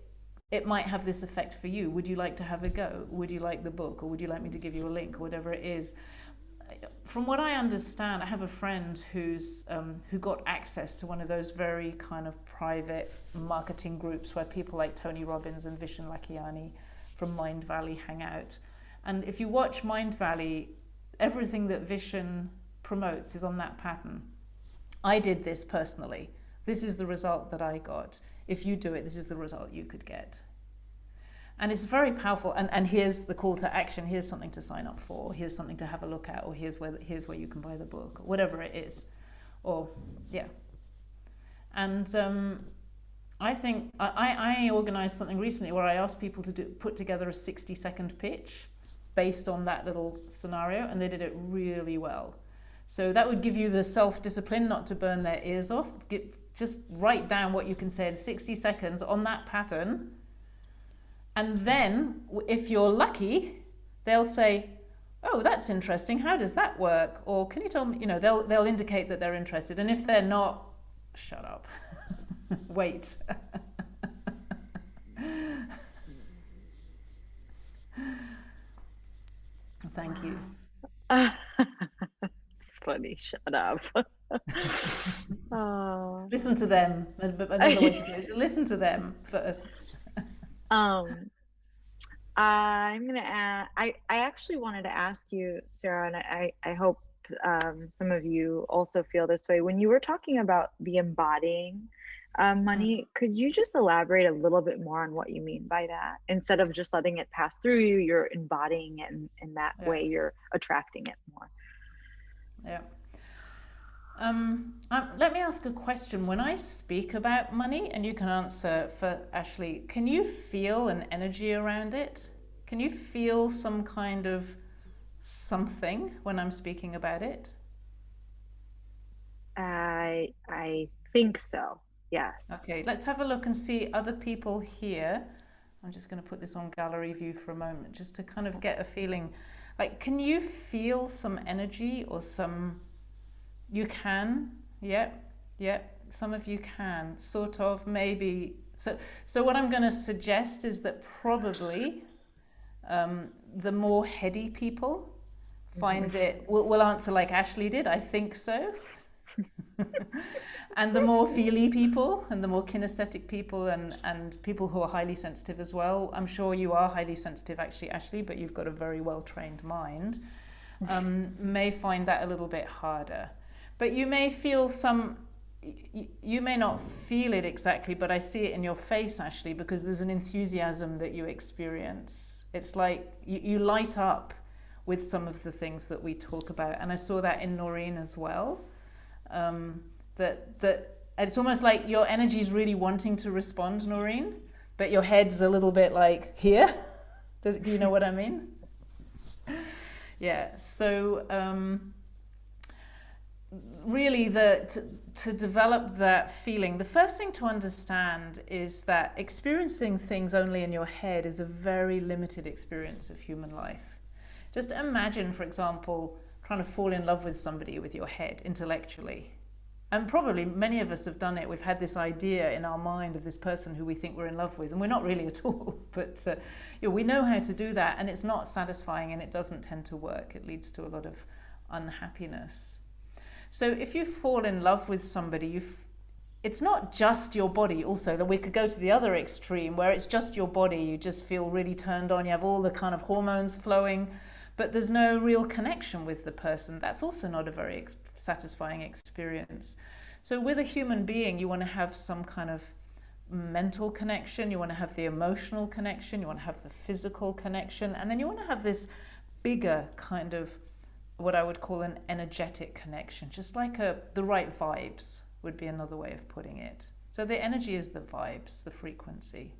might have this effect for you. Would you like to have a go? Would you like the book? Or would you like me to give you a link, or whatever it is? From what I understand, I have a friend who got access to one of those very kind of private marketing groups where people like Tony Robbins and Vishen Lakhiani from Mind Valley hang out. And if you watch Mind Valley, everything that Vishen promotes is on that pattern. I did this personally. This is the result that I got. If you do it, this is the result you could get. And it's very powerful. And here's the call to action. Here's something to sign up for. Here's something to have a look at. Or here's where you can buy the book. Or whatever it is. Or, yeah. And I think I organized something recently where I asked people to put together a 60-second pitch based on that little scenario. And they did it really well. So that would give you the self-discipline not to burn their ears off. Just write down what you can say in 60 seconds on that pattern. And then, if you're lucky, they'll say, oh, that's interesting. How does that work? Or can you tell me, they'll indicate that they're interested. And if they're not, shut up. Wait. Thank you. It's funny. Shut up. Oh. Listen to them. Another way to do it is listen to them first. I'm gonna add, I actually wanted to ask you, Sarah, and I hope some of you also feel this way. When you were talking about the embodying money, could you just elaborate a little bit more on what you mean by that? Instead of just letting it pass through you, you're embodying it, and in that way you're attracting it more. Yeah. Let me ask a question. When I speak about money, and you can answer for Ashley, can you feel an energy around it? Can you feel some kind of something when I'm speaking about it? I think so. Yes. Okay, let's have a look and see other people here. I'm just going to put this on gallery view for a moment, just to kind of get a feeling. Like, can you feel some energy or some... You can, yeah, some of you can, sort of, maybe. So what I'm going to suggest is that probably the more heady people find it, will answer like Ashley did, I think so. And the more feely people and the more kinesthetic people and people who are highly sensitive as well, I'm sure you are highly sensitive actually, Ashley, but you've got a very well-trained mind, may find that a little bit harder. But you may feel you may not feel it exactly, but I see it in your face, Ashley, because there's an enthusiasm that you experience. It's like you light up with some of the things that we talk about. And I saw that in Noreen as well. That it's almost like your energy is really wanting to respond, Noreen, but your head's a little bit like here. Do you know what I mean? Yeah, so... really to develop that feeling, the first thing to understand is that experiencing things only in your head is a very limited experience of human life. Just imagine, for example, trying to fall in love with somebody with your head intellectually. And probably many of us have done it. We've had this idea in our mind of this person who we think we're in love with, and we're not really at all. But we know how to do that, and it's not satisfying, and it doesn't tend to work. It leads to a lot of unhappiness. So if you fall in love with somebody, it's not just your body also. We could go to the other extreme where it's just your body. You just feel really turned on. You have all the kind of hormones flowing, but there's no real connection with the person. That's also not a very satisfying experience. So with a human being, you want to have some kind of mental connection. You want to have the emotional connection. You want to have the physical connection. And then you want to have this bigger kind of what I would call an energetic connection, just like the right vibes would be another way of putting it. So the energy is the vibes, the frequency.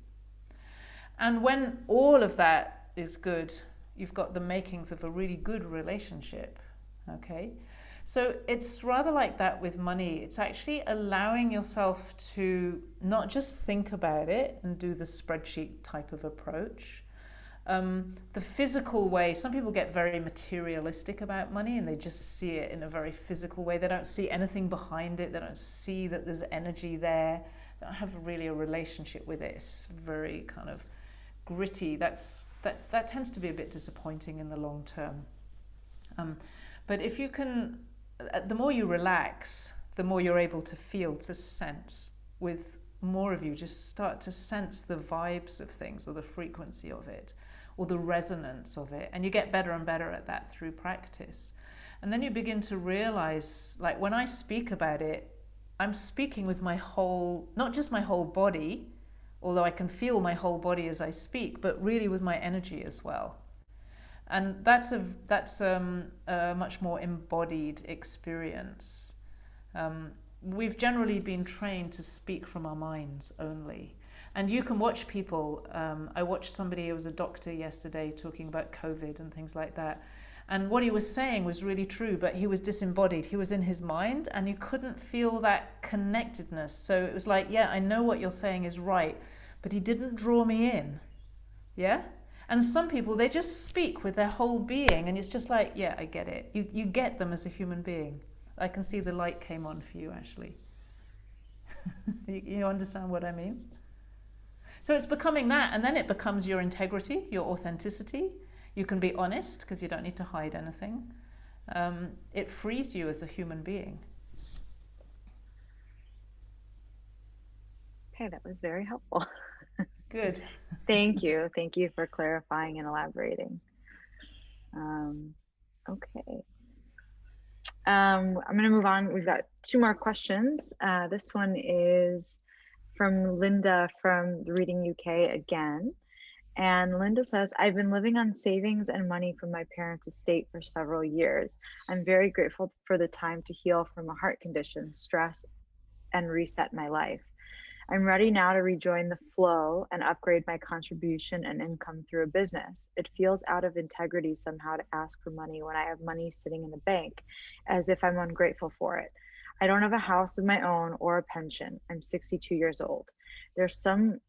And when all of that is good, you've got the makings of a really good relationship, okay? So it's rather like that with money. It's actually allowing yourself to not just think about it and do the spreadsheet type of approach. The physical way, some people get very materialistic about money and they just see it in a very physical way. They don't see anything behind it. They don't see that there's energy there. They don't have really a relationship with it. It's very kind of gritty. That tends to be a bit disappointing in the long term. But if you can, the more you relax, the more you're able to feel, to sense. With more of you, just start to sense the vibes of things or the frequency of it, or the resonance of it, and you get better and better at that through practice. And then you begin to realize, like when I speak about it, I'm speaking with my whole, not just my whole body, although I can feel my whole body as I speak, but really with my energy as well. And that's a much more embodied experience. We've generally been trained to speak from our minds only. And you can watch people. I watched somebody who was a doctor yesterday talking about COVID and things like that. And what he was saying was really true, but he was disembodied. He was in his mind and you couldn't feel that connectedness. So it was like, yeah, I know what you're saying is right, but he didn't draw me in. Yeah? And some people, they just speak with their whole being, and it's just like, yeah, I get it. You get them as a human being. I can see the light came on for you, actually. You understand what I mean? So it's becoming that, and then it becomes your integrity, your authenticity. You can be honest because you don't need to hide anything. It frees you as a human being. Okay, that was very helpful. Good. Thank you. Thank you for clarifying and elaborating. Okay. I'm going to move on. We've got two more questions. This one is from Linda from the Reading UK again. And Linda says, I've been living on savings and money from my parents' estate for several years. I'm very grateful for the time to heal from a heart condition, stress, and reset my life. I'm ready now to rejoin the flow and upgrade my contribution and income through a business. It feels out of integrity somehow to ask for money when I have money sitting in the bank, as if I'm ungrateful for it. I don't have a house of my own or a pension. I'm 62 years old. There's some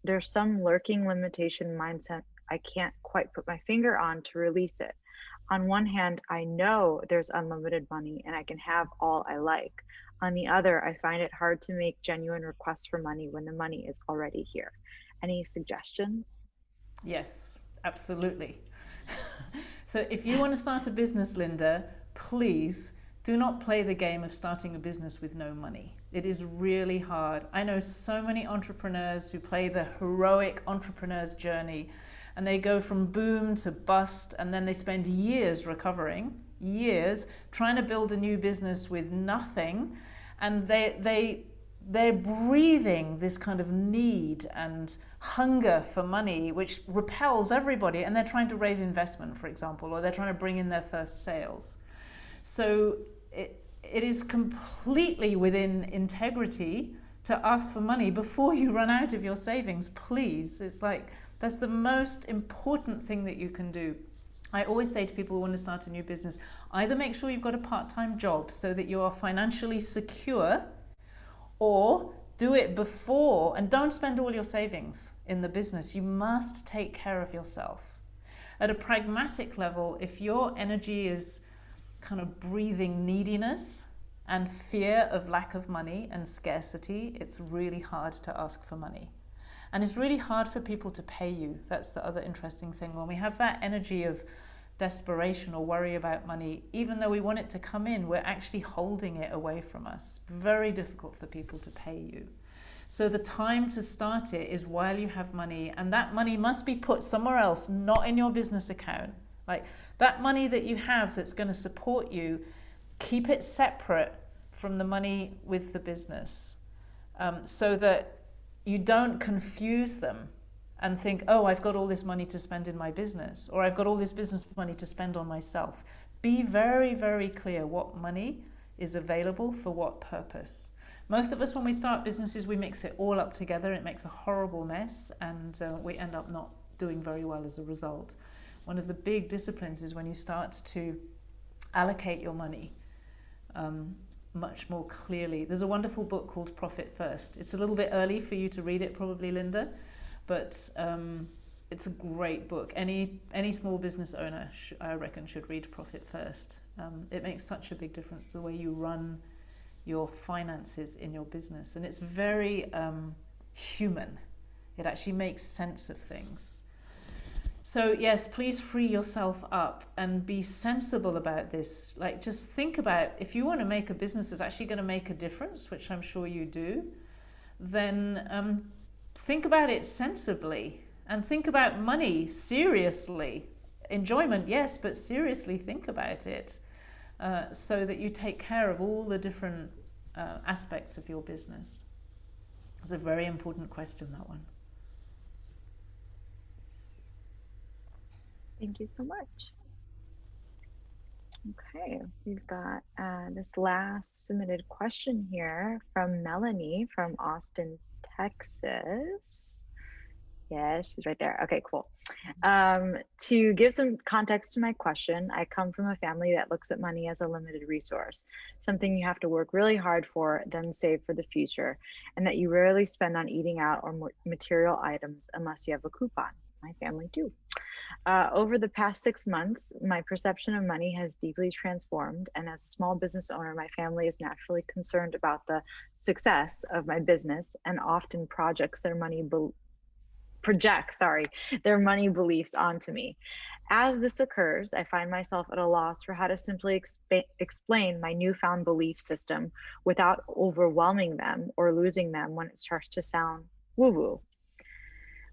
lurking limitation mindset I can't quite put my finger on to release it. On one hand, I know there's unlimited money and I can have all I like. On the other, I find it hard to make genuine requests for money when the money is already here. Any suggestions? Yes, absolutely. So if you want to start a business, Linda, please do not play the game of starting a business with no money. It is really hard. I know so many entrepreneurs who play the heroic entrepreneur's journey, and they go from boom to bust, and then they spend years recovering, years trying to build a new business with nothing, and they're breathing this kind of need and hunger for money, which repels everybody, and they're trying to raise investment, for example, or they're trying to bring in their first sales. So it is completely within integrity to ask for money before you run out of your savings, please. It's like, that's the most important thing that you can do. I always say to people who want to start a new business, either make sure you've got a part-time job so that you are financially secure, or do it before, and don't spend all your savings in the business. You must take care of yourself. At a pragmatic level, if your energy is kind of breathing neediness and fear of lack of money and scarcity, it's really hard to ask for money. And it's really hard for people to pay you. That's the other interesting thing. When we have that energy of desperation or worry about money, even though we want it to come in, we're actually holding it away from us. Very difficult for people to pay you. So the time to start it is while you have money, and that money must be put somewhere else, not in your business account. Like that money that you have that's going to support you, keep it separate from the money with the business, so that you don't confuse them and think, oh, I've got all this money to spend in my business, or I've got all this business money to spend on myself. Be very, very clear what money is available for what purpose. Most of us, when we start businesses, we mix it all up together. It makes a horrible mess, and we end up not doing very well as a result. One of the big disciplines is when you start to allocate your money much more clearly. There's a wonderful book called Profit First. It's a little bit early for you to read it, probably, Linda, but it's a great book. Any small business owner, I reckon, should read Profit First. It makes such a big difference to the way you run your finances in your business, and it's very human. It actually makes sense of things. So yes, please free yourself up and be sensible about this. Like, just think about, if you want to make a business that's actually going to make a difference, which I'm sure you do, then think about it sensibly, and think about money seriously. Enjoyment, yes, but seriously think about it, so that you take care of all the different aspects of your business. It's a very important question, that one. Thank you so much. Okay, we've got this last submitted question here from Melanie from Austin, Texas. Yeah, she's right there. Okay, cool. To give some context to my question, I come from a family that looks at money as a limited resource, something you have to work really hard for, then save for the future, and that you rarely spend on eating out or material items unless you have a coupon. My family too. Over the past 6 months, my perception of money has deeply transformed. And as a small business owner, my family is naturally concerned about the success of my business and often their money beliefs onto me. As this occurs, I find myself at a loss for how to simply explain my newfound belief system without overwhelming them or losing them when it starts to sound woo woo.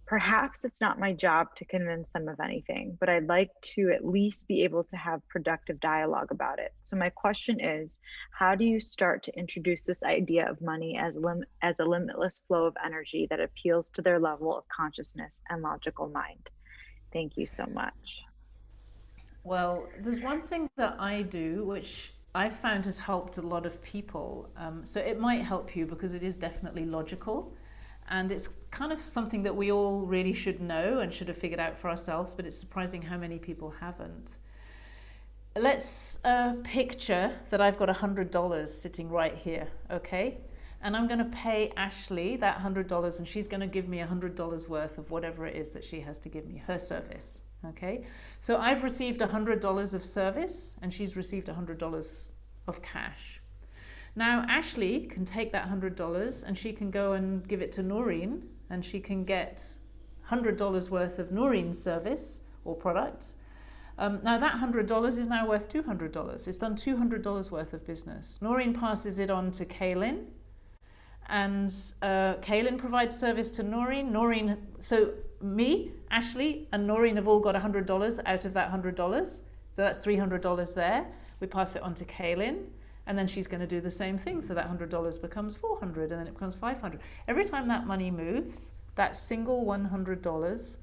Perhaps it's not my job to convince them of anything, but I'd like to at least be able to have productive dialogue about it. So my question is, how do you start to introduce this idea of money as a limitless flow of energy that appeals to their level of consciousness and logical mind? Thank you so much. Well, there's one thing that I do, which I've found has helped a lot of people. So it might help you because it is definitely logical. And it's kind of something that we all really should know and should have figured out for ourselves, but it's surprising how many people haven't. Let's picture that I've got $100 sitting right here, okay? And I'm going to pay Ashley that $100, and she's going to give me $100 worth of whatever it is that she has to give me, her service, okay? So I've received $100 of service, and she's received $100 of cash. Now, Ashley can take that $100 and she can go and give it to Noreen, and she can get $100 worth of Noreen's service or product. Now, that $100 is now worth $200. It's done $200 worth of business. Noreen passes it on to Kaylin, and Kaylin provides service to Noreen. So me, Ashley, and Noreen have all got $100 out of that $100. So that's $300 there. We pass it on to Kaylin. And then she's going to do the same thing. So that $100 becomes $400, and then it becomes $500. Every time that money moves, that single $100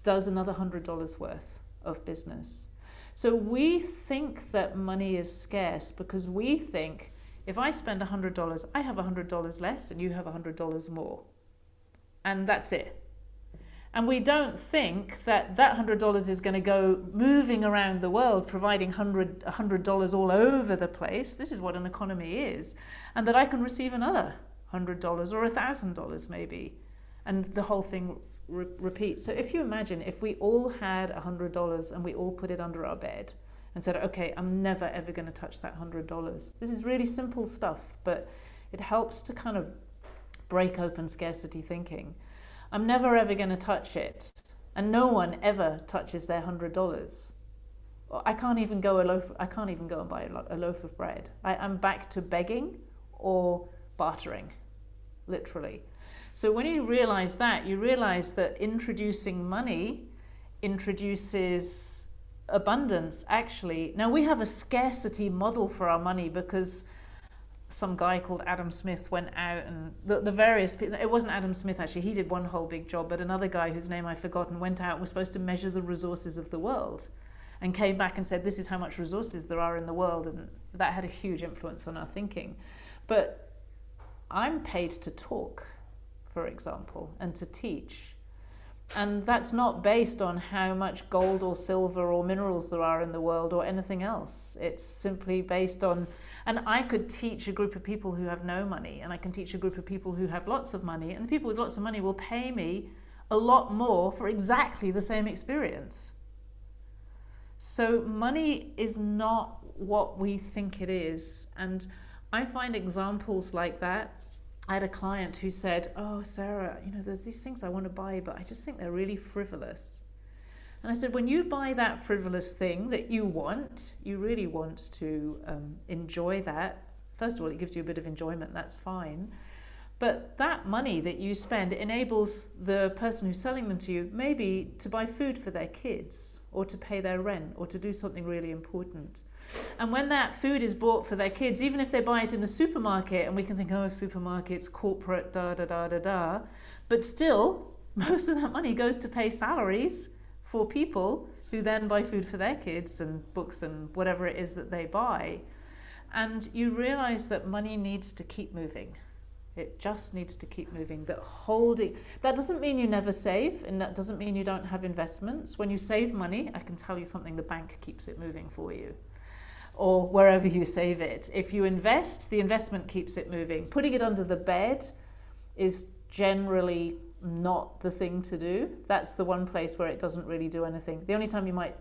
does another $100 worth of business. So we think that money is scarce because we think if I spend $100, I have $100 less and you have $100 more. And that's it. And we don't think that that $100 is going to go moving around the world, providing $100 all over the place. This is what an economy is. And that I can receive another $100 or $1,000 maybe. And the whole thing repeats. So if you imagine if we all had $100 and we all put it under our bed and said, okay, I'm never ever going to touch that $100. This is really simple stuff, but it helps to kind of break open scarcity thinking. I'm never ever going to touch it, and no one ever touches their $100. I can't even go and buy a loaf of bread. I'm back to begging or bartering, literally. So when you realize that, you realize that introducing money introduces abundance, actually. Now, we have a scarcity model for our money because some guy called Adam Smith went out, and the various people, it wasn't Adam Smith actually, he did one whole big job, but another guy whose name I've forgotten went out and was supposed to measure the resources of the world and came back and said, this is how much resources there are in the world, and that had a huge influence on our thinking. But I'm paid to talk, for example, and to teach. And that's not based on how much gold or silver or minerals there are in the world or anything else. It's simply based on, and I could teach a group of people who have no money, and I can teach a group of people who have lots of money, and the people with lots of money will pay me a lot more for exactly the same experience. So money is not what we think it is. And I find examples like that. I had a client who said, oh, Sarah, there's these things I want to buy, but I just think they're really frivolous. And I said, when you buy that frivolous thing that you really want to enjoy that. First of all, it gives you a bit of enjoyment, that's fine. But that money that you spend enables the person who's selling them to you maybe to buy food for their kids, or to pay their rent, or to do something really important. And when that food is bought for their kids, even if they buy it in a supermarket, and we can think, oh, supermarkets, corporate, da-da-da-da-da, but still, most of that money goes to pay salaries for people who then buy food for their kids and books and whatever it is that they buy. And you realize that money needs to keep moving. It just needs to keep moving. That doesn't mean you never save, and that doesn't mean you don't have investments. When you save money, I can tell you something, the bank keeps it moving for you, or wherever you save it. If you invest, the investment keeps it moving. Putting it under the bed is generally not the thing to do. That's the one place where it doesn't really do anything. The only time you might,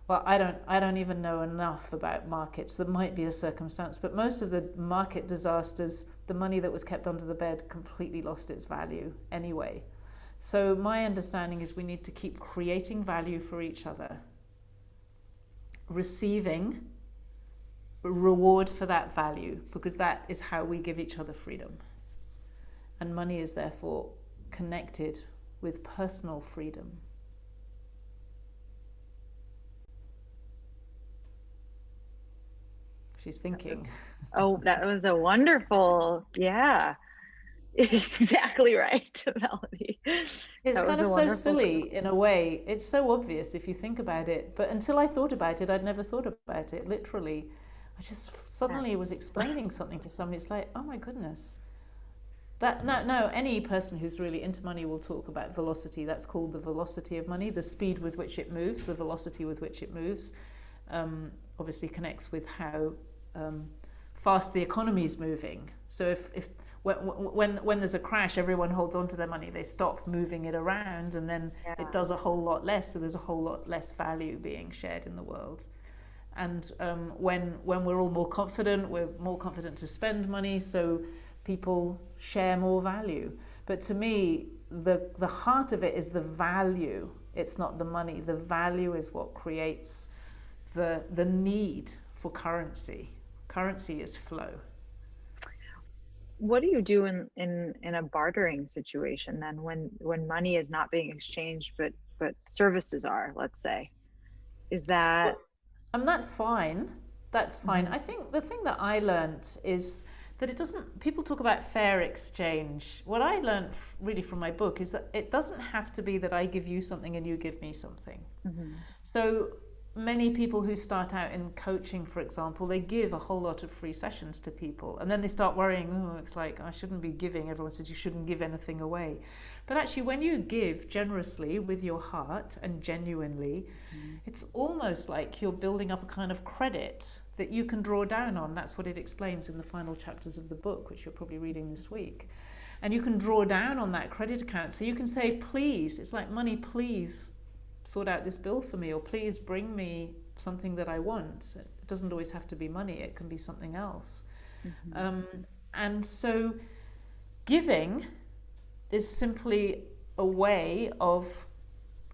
well, I don't even know enough about markets. There might be a circumstance, but most of the market disasters, the money that was kept under the bed completely lost its value anyway. So my understanding is we need to keep creating value for each other, receiving reward for that value, because that is how we give each other freedom. And money is therefore connected with personal freedom. She's thinking. That was a wonderful, yeah. Exactly right, Melody. It's kind of so silly in a way. It's so obvious if you think about it. But until I thought about it, I'd never thought about it. Literally, I just suddenly was explaining something to somebody. It's like, oh my goodness. No, any person who's really into money will talk about velocity. That's called the velocity of money, the speed with which it moves, the velocity with which it moves. Obviously connects with how fast the economy is moving. So if when there's a crash, everyone holds on to their money. They stop moving it around, and then it does a whole lot less. So there's a whole lot less value being shared in the world. And when we're all more confident, we're more confident to spend money. So people share more value. But to me, the heart of it is the value. It's not the money. The value is what creates the need for currency. Currency is flow. What do you do in a bartering situation then, when money is not being exchanged, but services are, let's say? Is that... And that's fine. That's fine. I think the thing that I learned is that it doesn't, people talk about fair exchange. What I learned really from my book is that it doesn't have to be that I give you something and you give me something. So many people who start out in coaching, for example, they give a whole lot of free sessions to people, and then they start worrying, oh, it's like, I shouldn't be giving. Everyone says you shouldn't give anything away. But actually, when you give generously with your heart and genuinely, it's almost like you're building up a kind of credit that you can draw down on. That's what it explains in the final chapters of the book, which you're probably reading this week. And you can draw down on that credit account. So you can say, please, it's like money, please sort out this bill for me, or please bring me something that I want. It doesn't always have to be money, it can be something else. And so giving is simply a way of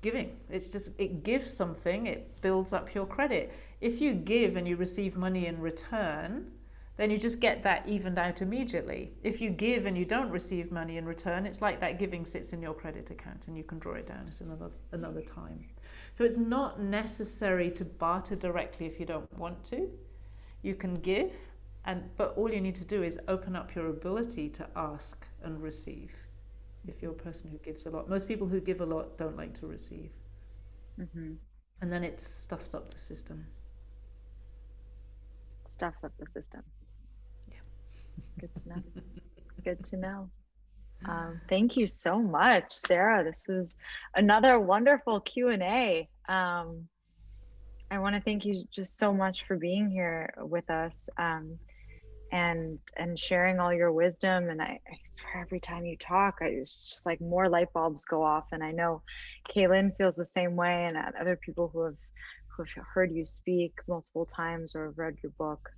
giving. It's just, it gives something, it builds up your credit. If you give and you receive money in return, then you just get that evened out immediately. If you give and you don't receive money in return, it's like that giving sits in your credit account and you can draw it down at another time. So it's not necessary to barter directly if you don't want to. You can give, but all you need to do is open up your ability to ask and receive. If you're a person who gives a lot. Most people who give a lot don't like to receive. And then it stuffs up the system. Stuffs up the system. Good to know. Good to know. Thank you so much, Sarah. This was another wonderful Q&A. I want to thank you just so much for being here with us, and sharing all your wisdom. And I swear every time you talk, it's just like more light bulbs go off. And I know Kaylin feels the same way, and other people who have heard you speak multiple times or have read your book.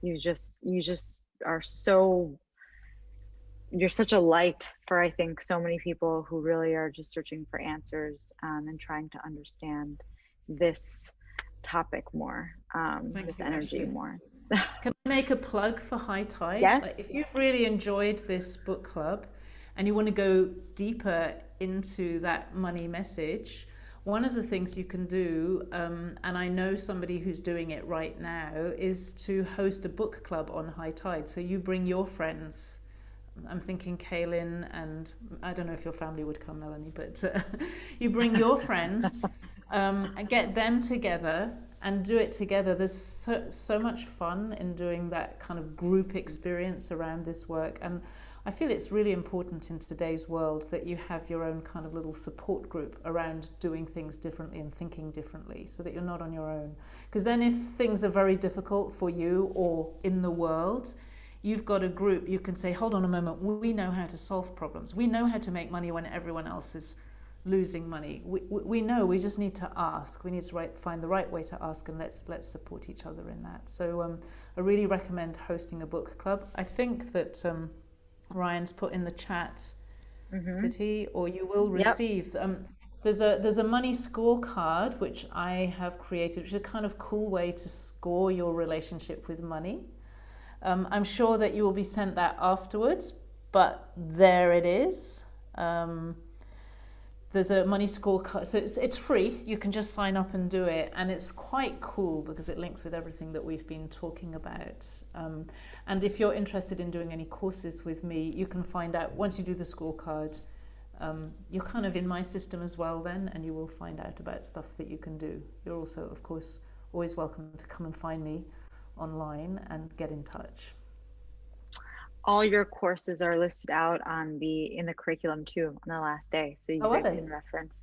You just are so, you're such a light for, I think, so many people who really are just searching for answers, and trying to understand this topic more, this energy more. Can I make a plug for High Tide? Yes. Like, if you've really enjoyed this book club and you want to go deeper into that money message, one of the things you can do, and I know somebody who's doing it right now, is to host a book club on High Tide. So you bring your friends. I'm thinking Kaylin, and I don't know if your family would come, Melanie, but you bring your friends and get them together and do it together. There's so much fun in doing that kind of group experience around this work. And I feel it's really important in today's world that you have your own kind of little support group around doing things differently and thinking differently, so that you're not on your own. Because then if things are very difficult for you or in the world, you've got a group, you can say, hold on a moment, we know how to solve problems. We know how to make money when everyone else is losing money. We know, we just need to ask. We need to find the right way to ask, and let's support each other in that. So I really recommend hosting a book club. I think that Ryan's put in the chat, did he? Or you will receive. There's a money scorecard which I have created, which is a kind of cool way to score your relationship with money. I'm sure that you will be sent that afterwards, but there it is. There's a money scorecard, so it's free. You can just sign up and do it, and it's quite cool because it links with everything that we've been talking about. And if you're interested in doing any courses with me, you can find out once you do the scorecard. You're kind of in my system as well then, and you will find out about stuff that you can do. You're also, of course, always welcome to come and find me online and get in touch. All your courses are listed out in the curriculum too on the last day, so you guys can reference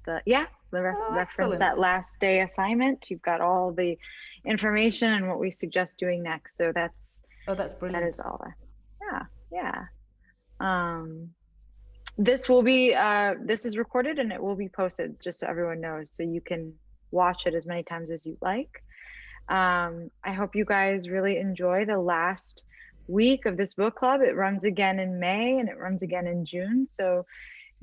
reference that last day assignment. You've got all the information and what we suggest doing next. So that's brilliant. That is all. This will be this is recorded and it will be posted, just so everyone knows, so you can watch it as many times as you like. I hope you guys really enjoy the last week of this book club. It runs again in May and it runs again in June. So,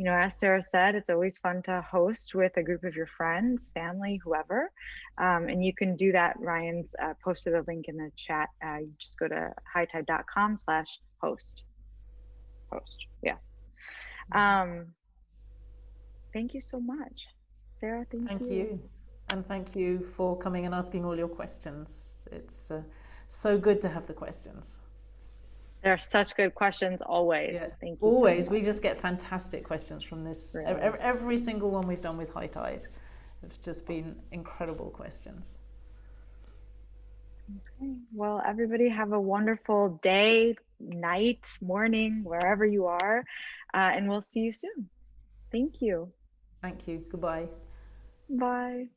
as Sarah said, it's always fun to host with a group of your friends, family, whoever. And you can do that. Ryan's posted a link in the chat. You just go to hightide.com/host. Yes. Thank you so much, Sarah. Thank you. And thank you for coming and asking all your questions. It's so good to have the questions. They're such good questions always. Yeah, thank you. Always. So we just get fantastic questions from this. Really? Every single one we've done with High Tide have just been incredible questions. Okay. Well, everybody have a wonderful day, night, morning, wherever you are. And we'll see you soon. Thank you. Thank you. Goodbye. Bye.